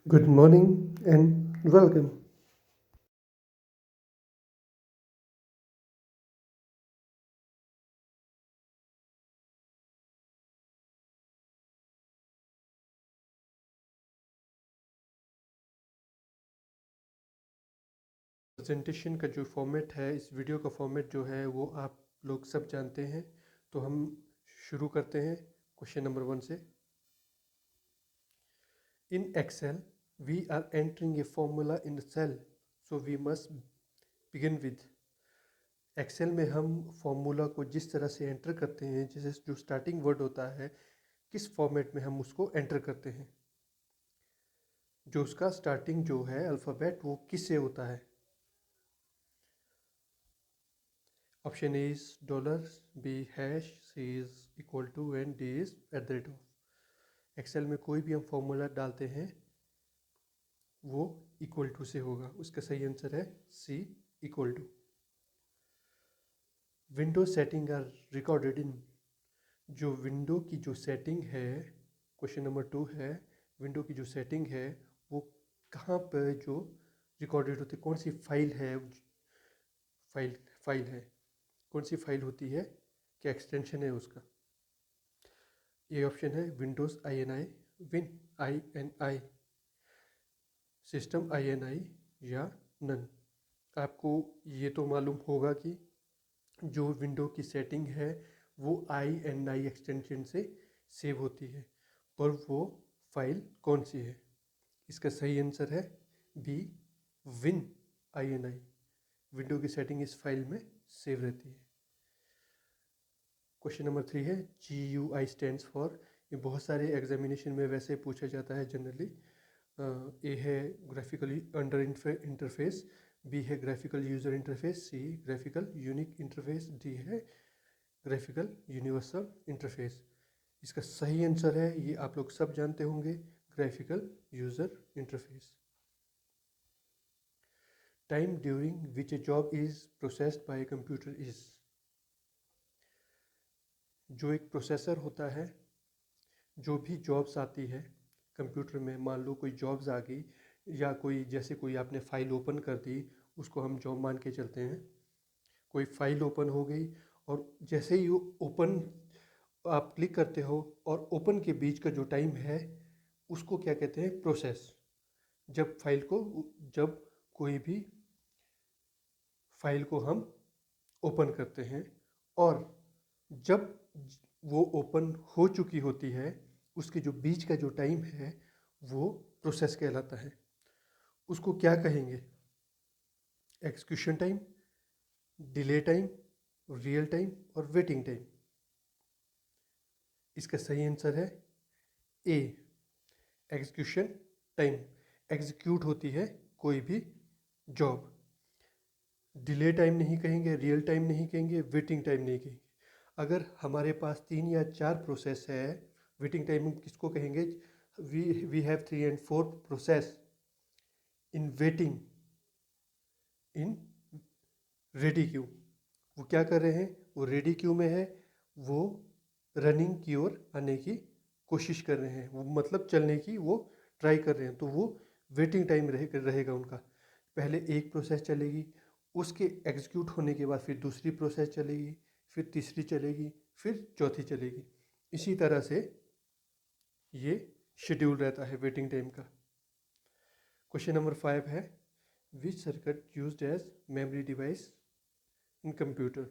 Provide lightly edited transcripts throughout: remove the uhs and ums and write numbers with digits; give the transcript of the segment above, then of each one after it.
Good morning and welcome. Presentation का जो format है, इस वीडियो का फॉर्मेट जो है वो आप लोग सब जानते हैं। तो हम शुरू करते हैं क्वेश्चन नंबर 1 से। In Excel we are entering a formula in cell, so we must begin with. Excel में हम फॉर्मूला को जिस तरह से एंटर करते हैं, जैसे जो स्टार्टिंग वर्ड होता है, किस फॉर्मेट में हम उसको एंटर करते हैं, जो उसका स्टार्टिंग जो है अल्फ़ाबेट वो किससे होता है। Option A is dollar, B hash, C is equal to and D is at the rate of. Excel में कोई भी हम फॉर्मूला डालते हैं वो इक्वल टू से होगा। उसका सही आंसर है C, equal to. Window setting are recorded in. जो विंडो की जो सेटिंग है, क्वेश्चन नंबर 2 है, विंडो की जो सेटिंग है वो कहाँ पर जो रिकॉर्डेड होती है, कौन सी फाइल है, फाइल फाइल है, कौन सी फाइल होती है, क्या एक्सटेंशन है उसका। ये ऑप्शन है Windows INI, win INI, system INI या नन। आपको ये तो मालूम होगा कि जो विंडो की सेटिंग है वो INI एक्सटेंशन से सेव होती है, पर वो फाइल कौन सी है। इसका सही आंसर है बी, विन INI। विंडो की सेटिंग इस फाइल में सेव रहती है। क्वेश्चन नंबर 3 है GUI स्टैंड्स फॉर। ये बहुत सारे एग्जामिनेशन में वैसे पूछा जाता है जनरली। ए है ग्राफिकल अंडर इंटरफेस, बी है ग्राफिकल यूज़र इंटरफेस, सी ग्राफिकल यूनिक इंटरफेस, डी है ग्राफिकल यूनिवर्सल इंटरफेस। इसका सही आंसर है, ये आप लोग सब जानते होंगे, graphical user interface. Time during which A job is processed bye computer is. जो एक प्रोसेसर होता है, जो भी जॉब्स आती है कंप्यूटर में, मान लो कोई जॉब्स आ गई या कोई, जैसे कोई आपने फाइल ओपन कर दी, उसको हम जॉब मान के चलते हैं। कोई फाइल ओपन हो गई और जैसे ही वो ओपन आप क्लिक करते हो और ओपन के बीच का जो टाइम है उसको क्या कहते हैं, प्रोसेस। जब फाइल को, जब कोई भी फाइल को हम ओपन करते हैं और जब वो ओपन हो चुकी होती है, उसके जो बीच का जो टाइम है वो प्रोसेस कहलाता है। उसको क्या कहेंगे, execution time, delay time, real time और वेटिंग टाइम। इसका सही आंसर है ए, एग्जीक्यूशन टाइम। एग्जीक्यूट होती है कोई भी जॉब। डिले टाइम नहीं कहेंगे, रियल टाइम नहीं कहेंगे, वेटिंग टाइम नहीं कहेंगे। अगर हमारे पास 3 या 4 प्रोसेस है, वेटिंग टाइम हम किसको कहेंगे, we have 3 and 4 process in waiting in ready queue. वो क्या कर रहे हैं, वो रेडी क्यू में है, वो रनिंग की ओर आने की कोशिश कर रहे हैं, वो मतलब चलने की वो ट्राई कर रहे हैं, तो वो वेटिंग टाइम रहेगा उनका। पहले एक प्रोसेस चलेगी, उसके एग्जीक्यूट होने के बाद फिर दूसरी प्रोसेस चलेगी, फिर तीसरी चलेगी, फिर चौथी चलेगी। इसी तरह से ये शेड्यूल रहता है वेटिंग टाइम का। क्वेश्चन नंबर 5 है which circuit used as memory device in computer.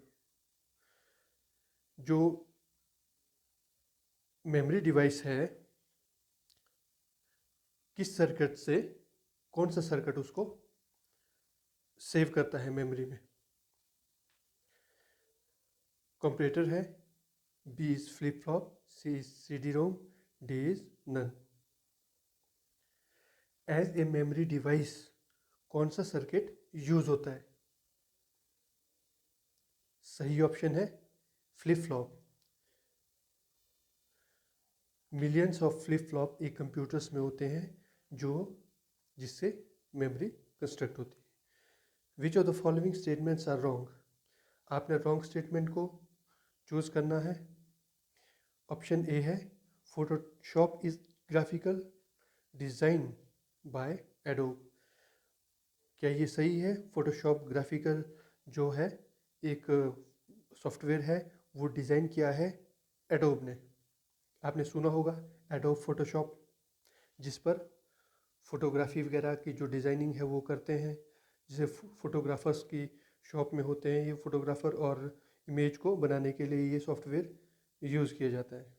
जो मेमोरी डिवाइस है, किस सर्किट से, कौन सा सर्किट उसको सेव करता है मेमोरी में। कंप्यूटर है, B is flip flop, C is CD ROM, D is none. As a memory device कौन सा सर्किट यूज होता है, सही ऑप्शन है flip flop. Millions of flip flop एक कंप्यूटर्स में होते हैं जो, जिससे मेमोरी कंस्ट्रक्ट होती है। Which of the following statements are wrong. आपने रॉन्ग स्टेटमेंट को चूज करना है। ऑप्शन ए है Photoshop is graphical design by Adobe. क्या ये सही है? फोटोशॉप ग्राफिकल जो है एक सॉफ्टवेयर है, वो डिज़ाइन किया है एडोब ने। आपने सुना होगा एडोब फोटोशॉप, जिस पर फोटोग्राफी वगैरह की जो डिज़ाइनिंग है वो करते हैं, जिसे फोटोग्राफर्स की शॉप में होते हैं ये फोटोग्राफर, और इमेज को बनाने के लिए ये सॉफ्टवेयर यूज़ किया जाता है।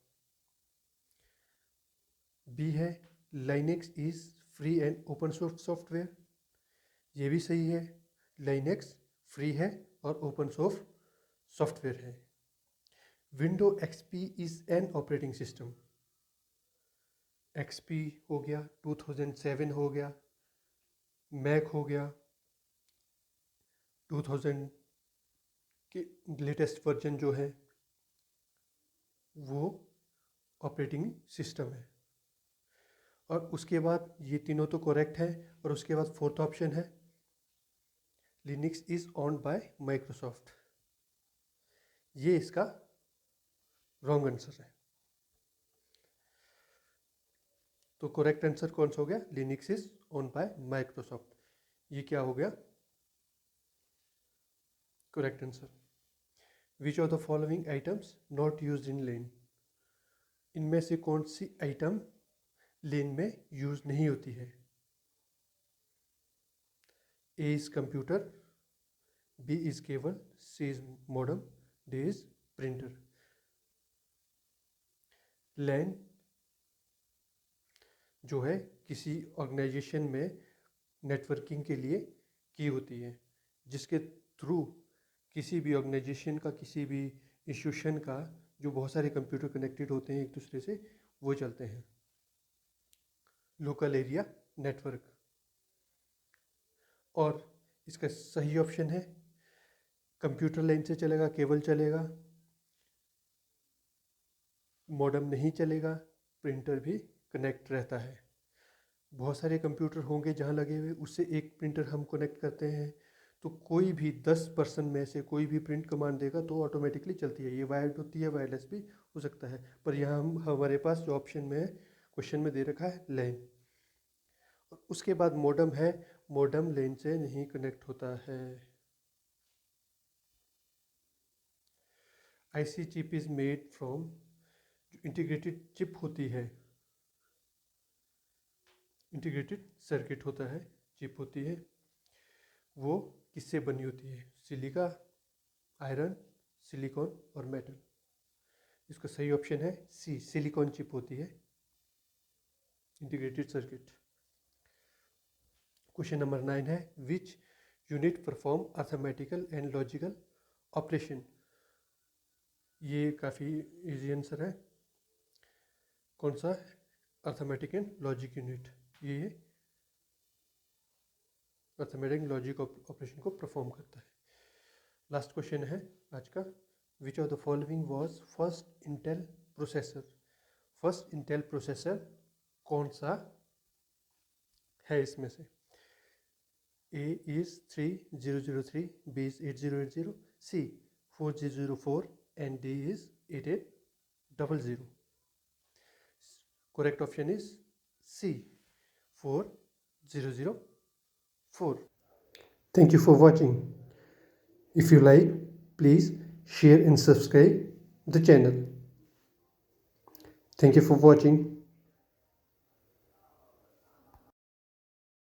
बी है Linux is free and open source software. ये भी सही है, लाइनेक्स फ्री है और ओपन सोर्स सॉफ्टवेयर है। Window XP is an operating system. XP हो गया, 2007 हो गया, मैक हो गया, 2000 के लेटेस्ट वर्जन जो है वो ऑपरेटिंग सिस्टम है। और उसके बाद ये तीनों तो करेक्ट है, और उसके बाद फोर्थ ऑप्शन है Linux is owned by Microsoft. ये इसका रॉन्ग आंसर है। तो करेक्ट आंसर कौन सा हो गया? Linux is owned by Microsoft. ये क्या हो गया correct answer. Which of the following items not used in LAN. इनमें से कौन सी आइटम लेन में यूज नहीं होती है? A is computer, B is cable, C is modem, D is printer. LAN जो है किसी ऑर्गेनाइजेशन में नेटवर्किंग के लिए की होती है, जिसके थ्रू किसी भी ऑर्गेनाइजेशन का, किसी भी इंस्टीट्यूशन का जो बहुत सारे कंप्यूटर कनेक्टेड होते हैं एक दूसरे से, वो चलते हैं। Local area network. और इसका सही ऑप्शन है कंप्यूटर लाइन से चलेगा, केबल चलेगा, मॉडेम नहीं चलेगा, प्रिंटर भी कनेक्ट रहता है। बहुत सारे कंप्यूटर होंगे जहाँ लगे हुए, उससे एक प्रिंटर हम कनेक्ट करते हैं, तो कोई भी 10% में से कोई भी प्रिंट कमांड देगा तो ऑटोमेटिकली चलती है। ये वायर्ड होती है, वायरलेस भी हो सकता है, पर यहाँ हमारे पास जो ऑप्शन में है, क्वेश्चन में दे रखा है लैन। और उसके बाद मॉडेम है, मॉडेम लैन से नहीं कनेक्ट होता है। IC chip is made from, जो इंटीग्रेटेड चिप होती है, इंटीग्रेटेड सर्किट होता है, चिप होती है, वो किससे बनी होती है? सिलिका, आयरन, सिलिकॉन और मेटल। इसका सही ऑप्शन है सी, सिलिकॉन चिप होती है इंटीग्रेटेड सर्किट। क्वेश्चन नंबर 9 है which unit perform arithmetical and logical operation. ये काफ़ी इजी आंसर है। कौन सा? Arithmetic and logic unit. ये अर्थमेटिक लॉजिक ऑपरेशन को परफॉर्म करता है। लास्ट क्वेश्चन है आज का, which of the following was first Intel processor. First Intel processor कौन सा है इसमें से? A is 3003, B is 8080, C 4004 and D is 8800। Correct option is C, 4004. Thank you for watching. If you like, please share and subscribe the channel. Thank you for watching.